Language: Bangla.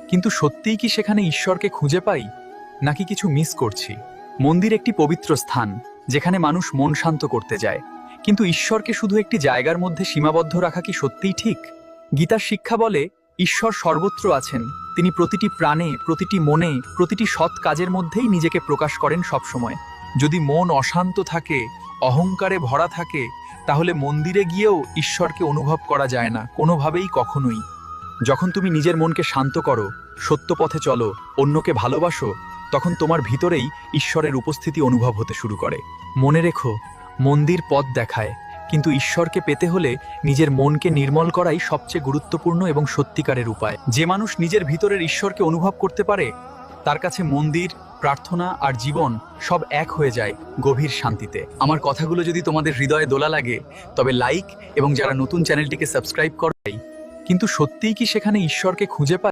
কিন্তু সত্যিই কি সেখানে ঈশ্বরকে খুঁজে পাই, নাকি কিছু মিস করছি? মন্দির একটি পবিত্র স্থান, যেখানে মানুষ মন শান্ত করতে যায়, কিন্তু ঈশ্বরকে শুধু একটি জায়গার মধ্যে সীমাবদ্ধ রাখা কি সত্যিই ঠিক? গীতার শিক্ষা বলে, ঈশ্বর সর্বত্র আছেন। তিনি প্রতিটি প্রাণে, প্রতিটি মনে, প্রতিটি সৎ কাজের মধ্যেই নিজেকে প্রকাশ করেন সবসময়। যদি মন অশান্ত থাকে, অহংকারে ভরা থাকে, তাহলে মন্দিরে গিয়েও ঈশ্বরকে অনুভব করা যায় না, কোনোভাবেই, কখনোই। যখন তুমি নিজের মনকে শান্ত করো, সত্য পথে চলো, অন্যকে ভালোবাসো, তখন তোমার ভিতরেই ঈশ্বরের উপস্থিতি অনুভব হতে শুরু করে। মনে রেখো, মন্দির পথ দেখায়, কিন্তু ঈশ্বরকে পেতে হলে নিজের মনকে নির্মল করাই সবচেয়ে গুরুত্বপূর্ণ এবং সত্যিকারের উপায়। যে মানুষ নিজের ভিতরের ঈশ্বরকে অনুভব করতে পারে, তার কাছে মন্দির, প্রার্থনা আর জীবন সব এক হয়ে যায় গভীর শান্তিতে। আমার কথাগুলো যদি তোমাদের হৃদয়ে দোলা লাগে, তবে লাইক এবং যারা নতুন চ্যানেলটিকে সাবস্ক্রাইব করে। কিন্তু সত্যিই কি সেখানে ঈশ্বরকে খুঁজে পায়?